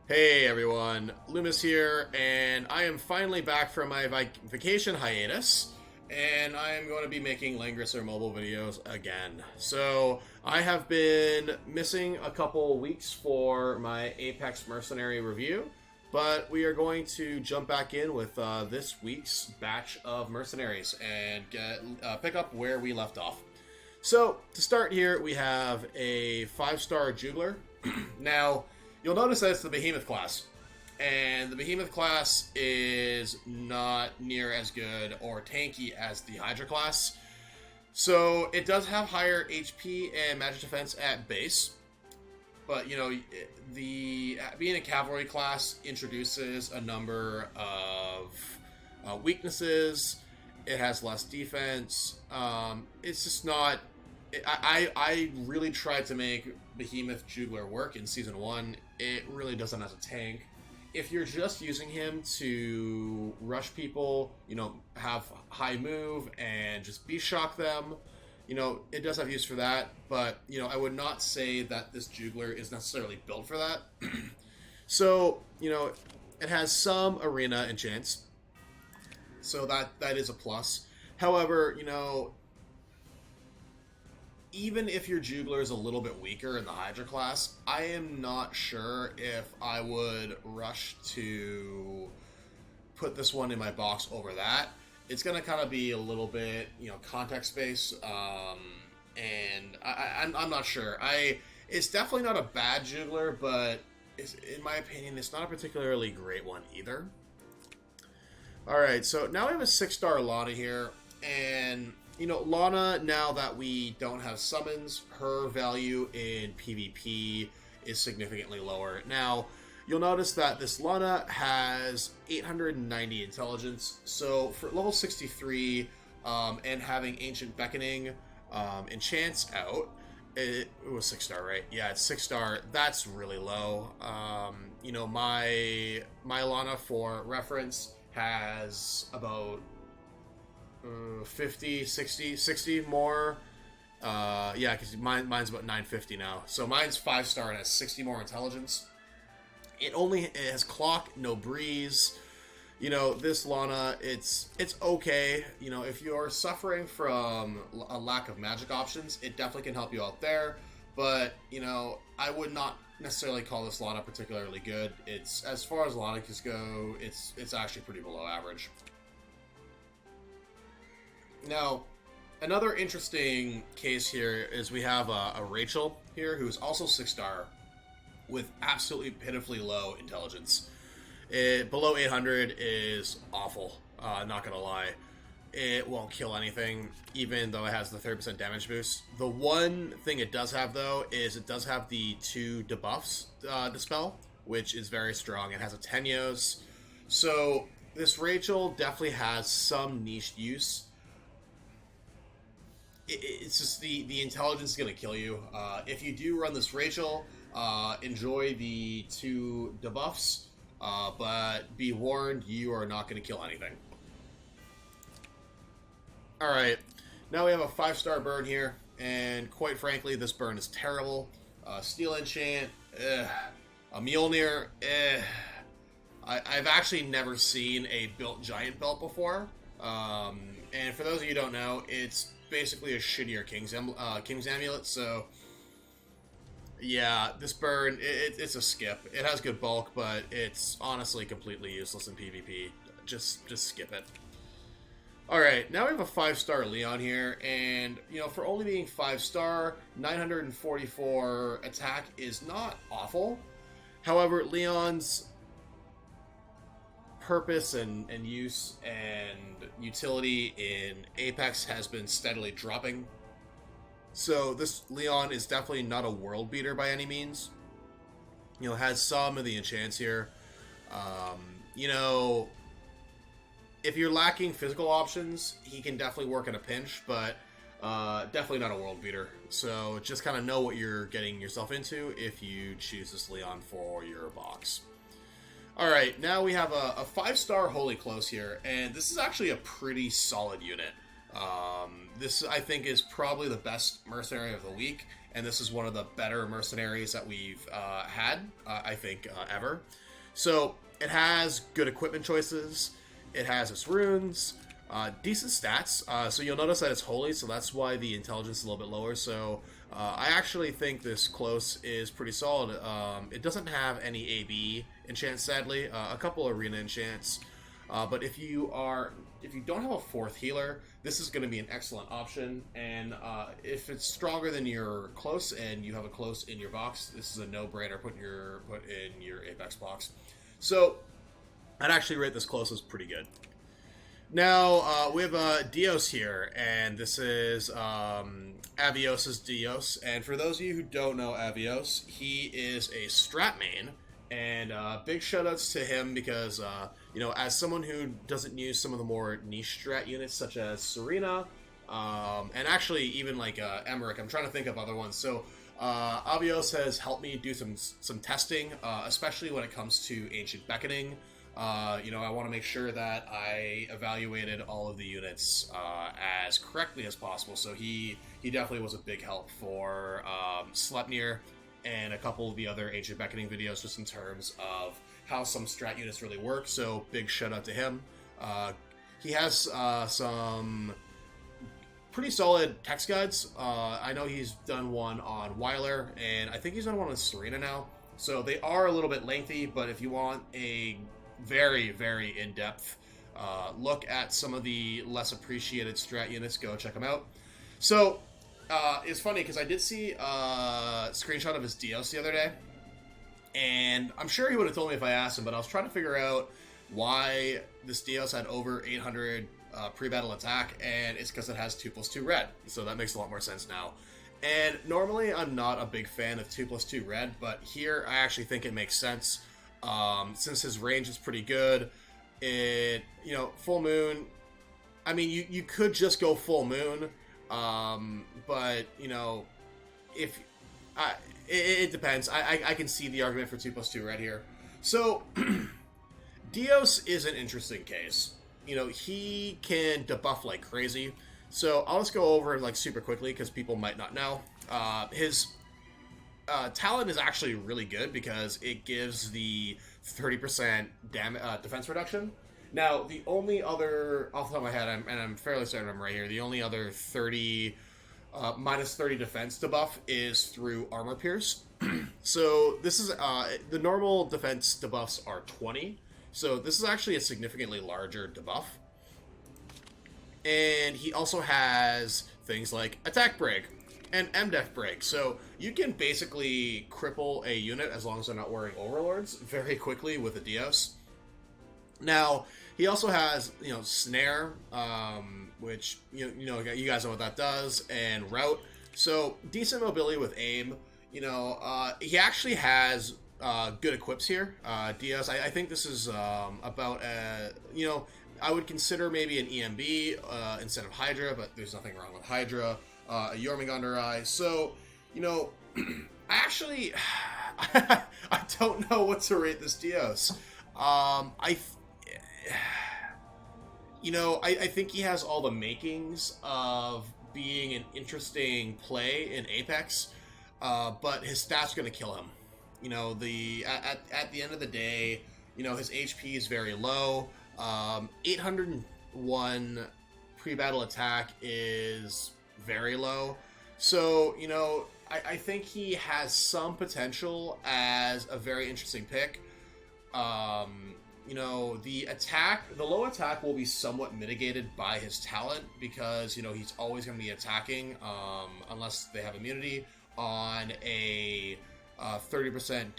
Hey everyone, Loomis here, and I am finally back from my vacation hiatus, and I am going to be making Langrisser mobile videos again. So, I have been missing a couple weeks for my Apex Mercenary review, but we are going to jump back in with this week's batch of mercenaries and pick up where we left off. So, to start here, we have a 5-star Juggler. Now, you'll notice that it's the Behemoth class. And the Behemoth class is not near as good or tanky as the Hydra class. So it does have higher HP and magic defense at base. But, you know, the being a cavalry class introduces a number of weaknesses. It has less defense. It's just not... I really tried to make Behemoth Juggler work in Season 1. It really doesn't as a tank. If you're just using him to rush people, you know, have high move and just beast shock them, you know, it does have use for that. But, you know, I would not say that this Juggler is necessarily built for that. So, you know, it has some arena enchants. So that is a plus. However, you know, even if your Juggler is a little bit weaker in the Hydra class, I am not sure if I would rush to put this one in my box over that. It's going to kind of be a little bit, you know, context based, and I'm not sure. It's definitely not a bad Juggler, but in my opinion, it's not a particularly great one either. Alright, so now we have a 6-star Lana here, and... you know, Lana, now that we don't have summons, her value in PvP is significantly lower. Now, you'll notice that this Lana has 890 intelligence, so for level 63 and having Ancient Beckoning enchants out, it was 6-star, right? Yeah, it's 6-star. That's really low. You know, my Lana, for reference, has about 50, 60 more. Yeah, because mine's about 950 now. So mine's 5-star and has 60 more intelligence. It has clock, no breeze. You know, this Lana, it's okay. You know, if you're suffering from a lack of magic options, it definitely can help you out there. But, you know, I would not necessarily call this Lana particularly good. It's, as far as Lanas go, it's actually pretty below average. Now, another interesting case here is we have a Rachel here who's also 6-star with absolutely pitifully low intelligence. Below 800 is awful, not gonna lie. It won't kill anything, even though it has the 30% damage boost. The one thing it does have, though, is it does have the 2 debuffs dispel, which is very strong. It has a Tenios. So, this Rachel definitely has some niche use. It's just the intelligence is going to kill you. If you do run this Rachel, enjoy the 2 debuffs, but be warned, you are not going to kill anything. Alright, now we have a 5-star burn here, and quite frankly, this burn is terrible. Steel Enchant, a Mjolnir, I've actually never seen a built giant belt before, and for those of you who don't know, it's basically a shittier King's Amulet, so yeah, this burn, it's a skip. It has good bulk, but it's honestly completely useless in PvP. Just skip it. Alright, now we have a 5-star Leon here, and, you know, for only being 5-star, 944 attack is not awful. However, Leon's purpose and use and utility in Apex has been steadily dropping. So this Leon is definitely not a world beater by any means. You know, has some of the enchants here. You know, if you're lacking physical options, he can definitely work in a pinch, but definitely not a world beater. So just kind of know what you're getting yourself into if you choose this Leon for your box. Alright, now we have a 5-star Holy Close here, and this is actually a pretty solid unit. This, I think, is probably the best Mercenary of the week, and this is one of the better mercenaries that we've had, I think, ever. So it has good equipment choices, it has its runes, decent stats, so you'll notice that it's holy, so that's why the intelligence is a little bit lower. So I actually think this close is pretty solid. It doesn't have any AB enchants, sadly, a couple arena enchants, but if you don't have a 4th healer, this is going to be an excellent option. And if it's stronger than your close and you have a close in your box, this is a no-brainer. Put in your Apex box. So I'd actually rate this close as pretty good. Now we have Dios here, and this is Avios's Dios. And for those of you who don't know Avios, he is a strat main. And big shoutouts to him because, as someone who doesn't use some of the more niche strat units such as Serena, and actually even like Emmerich, I'm trying to think of other ones. So Avios has helped me do some testing, especially when it comes to Ancient Beckoning. I want to make sure that I evaluated all of the units as correctly as possible. So he definitely was a big help for Sleipnir and a couple of the other Ancient Beckoning videos, just in terms of how some strat units really work. So big shout out to him. He has some pretty solid text guides. I know he's done one on Weiler, and I think he's done one on Serena now. So they are a little bit lengthy, but if you want a very, very in-depth look at some of the less appreciated strat units, go check them out. So it's funny because I did see a screenshot of his Dios the other day, and I'm sure he would have told me if I asked him, but I was trying to figure out why this Dios had over 800 pre-battle attack, and it's because it has 2+2 red, so that makes a lot more sense now. And normally I'm not a big fan of 2+2 red, but here I actually think it makes sense. Since his range is pretty good, full moon, I mean, you could just go full moon, but, if it depends. I can see the argument for 2+2 red here. So Dios is an interesting case. He can debuff like crazy. So I'll just go over like super quickly because people might not know. His talent is actually really good because it gives the 30% defense reduction. Now, the only other, off the top of my head, I'm fairly certain I'm right here, the only other minus 30 defense debuff is through Armor Pierce. So this is, the normal defense debuffs are 20, so this is actually a significantly larger debuff. And he also has things like Attack Break and MDEF Break, so you can basically cripple a unit as long as they're not wearing Overlords very quickly with a Dios. Now, he also has, Snare, which, you guys know what that does, and Route. So, decent mobility with aim. He actually has good equips here. Dios, I think this is about, I would consider maybe an EMB instead of Hydra, but there's nothing wrong with Hydra. A Jormungandr Eye. So, I actually, I don't know what to rate this Dios. I think he has all the makings of being an interesting play in Apex, but his stats are going to kill him. At the end of the day, his HP is very low. 801 pre-battle attack is very low. So, I think he has some potential as a very interesting pick. The low attack will be somewhat mitigated by his talent because, he's always going to be attacking, unless they have immunity, on a 30%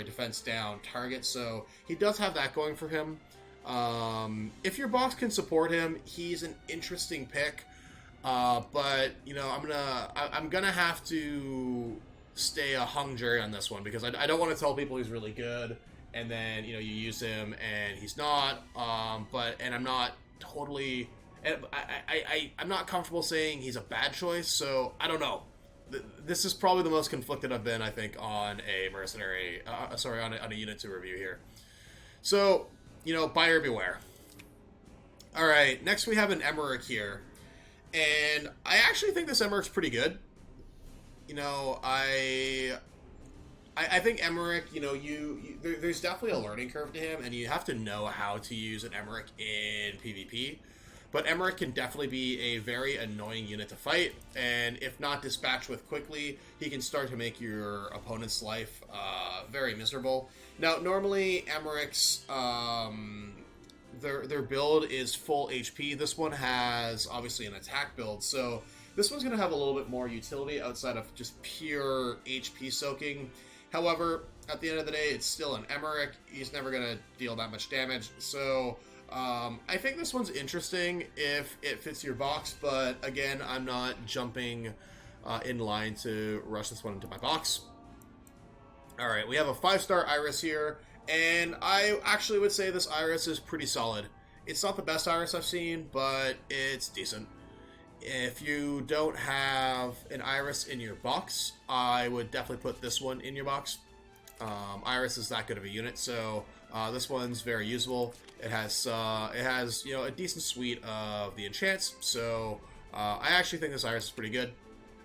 defense down target. So he does have that going for him. If your box can support him, he's an interesting pick. But I'm gonna have to stay a hung jury on this one because I don't want to tell people he's really good and then you use him and he's not. And I'm not totally. I'm not comfortable saying he's a bad choice. So I don't know. This is probably the most conflicted I've been, I think, on a mercenary. On a unit to review here. So buyer beware. All right, next we have an Emmerich here. And I actually think this Emmerich's pretty good. you know, I think Emmerich, you know, there's definitely a learning curve to him, and you have to know how to use an Emmerich in PvP. But Emmerich can definitely be a very annoying unit to fight, and if not dispatched with quickly, he can start to make your opponent's life very miserable. Now, normally Emmerich's their build is full HP. This one has obviously an attack build, so this one's going to have a little bit more utility outside of just pure HP soaking. However, at the end of the day, it's still an Emmerich. He's never going to deal that much damage, so I think this one's interesting if it fits your box, but again, I'm not jumping in line to rush this one into my box. Alright, we have a 5-star Iris here, and I actually would say this Iris is pretty solid. It's not the best Iris I've seen, but it's decent. If you don't have an Iris in your box, I would definitely put this one in your box. Iris is that good of a unit, so this one's very usable. It has you know, a decent suite of the enchants, so I actually think this Iris is pretty good.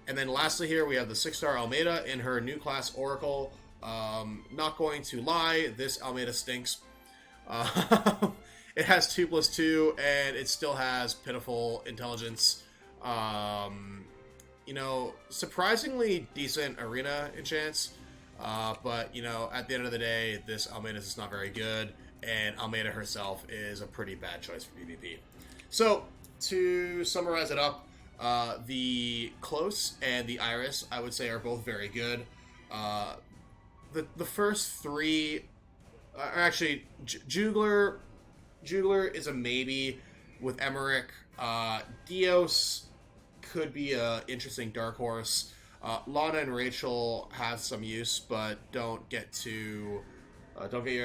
And then lastly here we have the 6-star Almeida in her new class Oracle. Not going to lie, this Almeida stinks. It has 2+2 and it still has pitiful intelligence. You know, surprisingly decent arena enchants. But, you know, at the end of the day, this Almeida is not very good, and Almeida herself is a pretty bad choice for PvP. So, to summarize it up, the Close and the Iris, I would say, are both very good. The first three are actually Juggler is a maybe with Emmerich. Dios could be an interesting dark horse. Lana and Rachel have some use, but don't get your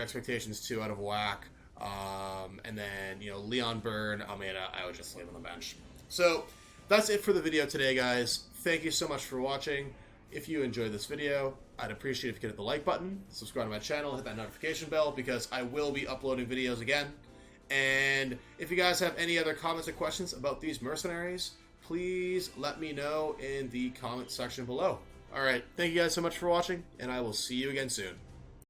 expectations too out of whack. And then, you know, Leon Byrne, Almeida, I would just leave on the bench. So that's it for the video today, guys. Thank you so much for watching. If you enjoyed this video, I'd appreciate if you could hit the like button, subscribe to my channel, hit that notification bell, because I will be uploading videos again. And if you guys have any other comments or questions about these mercenaries, please let me know in the comment section below. Alright, thank you guys so much for watching, and I will see you again soon.